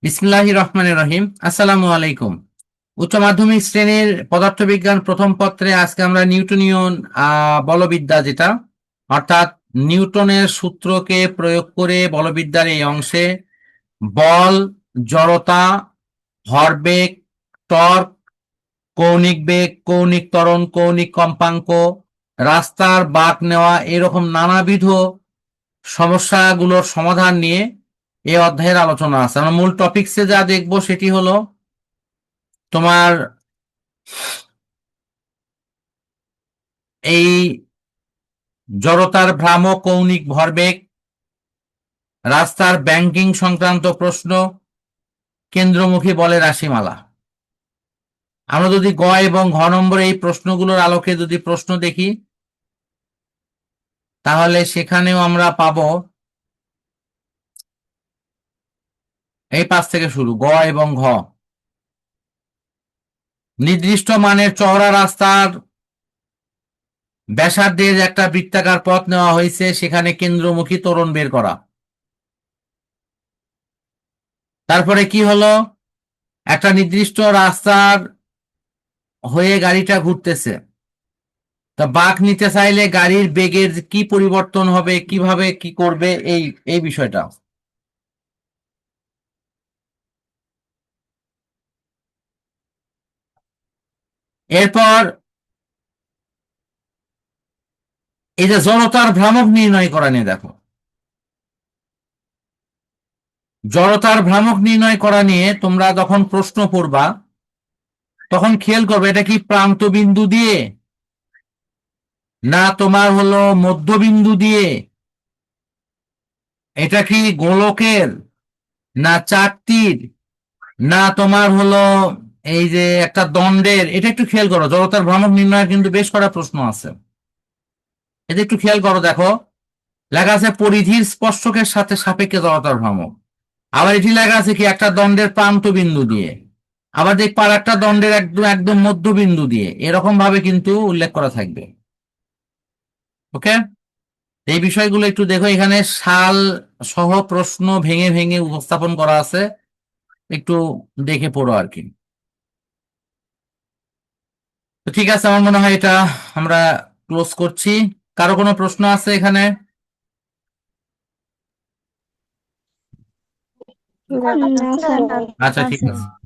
বিসমিল্লাহির রহমানির রহিম। আসসালামু আলাইকুম। উচ্চ মাধ্যমিক শ্রেণীর পদার্থবিজ্ঞান প্রথম পত্রে আজকে আমরা নিউটনীয় বলবিদ্যা, যেটা অর্থাৎ নিউটনের সূত্রকে প্রয়োগ করে বলবিদ্যার এই অংশে বল, জড়তা, ভরবেগ, টর্ক, কৌণিক বেগ, কৌণিক ত্বরণ, কৌণিক কম্পাঙ্ক, রাস্তার বাঁক নেওয়া, এরকম নানাবিধ সমস্যাগুলোর সমাধান নিয়ে এই অধ্যায়ের আলোচনা আছে। আমরা মূল টপিকসে যা দেখবো সেটি হলো তোমার এই জড়তার ভ্রামক কৌণিক ভরবেগ, রাস্তার ব্যাংকিং সংক্রান্ত প্রশ্ন, কেন্দ্রমুখী বলের রাশিমালা। আমরা যদি গ এবং ঘ নম্বরে এই প্রশ্নগুলোর আলোকে যদি প্রশ্ন দেখি, তাহলে সেখানেও আমরা পাবো এই পাশ থেকে শুরু, গ এবং ঘ। নির্দিষ্ট মানের চওড়া রাস্তার ব্যাসার্ধের একটা বৃত্তাকার পথ নেওয়া হয়েছে, সেখানে কেন্দ্রমুখী ত্বরণ বের করা। তারপরে কি হলো, একটা নির্দিষ্ট রাস্তার হয়ে গাড়িটা ঘুরতেছে, তা বাঁক নিতে চাইলে গাড়ির বেগের কি পরিবর্তন হবে, কিভাবে কি করবে, এই এই বিষয়টা। এরপর এই যে জড়তার ভ্রামক নির্ণয় করা নিয়ে দেখো, জড়তার ভ্রামক নির্ণয় করা নিয়ে তোমরা যখন প্রশ্ন পড়বা তখন খেয়াল করবে এটা কি প্রান্ত বিন্দু দিয়ে, না তোমার হলো মধ্যবিন্দু দিয়ে, এটা কি গোলকের, না চাকতির, না তোমার হলো এই যে একটা দণ্ডের। এটা একটু খেয়াল করো, জড়তার ভ্রামক নির্ণয়ের কিন্তু বেশ করা প্রশ্ন আছে। এটা একটু খেয়াল করো, দেখো লেখা আছে পরিধির স্পর্শকের সাথে সাপেক্ষে জড়তার ভ্রামক। আবার এটি লেখা আছে কি একটা দণ্ডের প্রান্ত বিন্দু দিয়ে, আবার দেখবো আর একটা দণ্ডের একদম একদম মধ্যবিন্দু দিয়ে, এরকম ভাবে কিন্তু উল্লেখ করা থাকবে। ওকে, এই বিষয়গুলো একটু দেখো, এখানে সাল সহ প্রশ্ন ভেঙে ভেঙে উপস্থাপন করা আছে, একটু দেখে পড়ো আর কি। তো ঠিক আছে, আমার মনে হয় এটা আমরা ক্লোজ করছি। কারো কোনো প্রশ্ন আছে এখানে? না, স্যার। আচ্ছা, ঠিক আছে। আছে।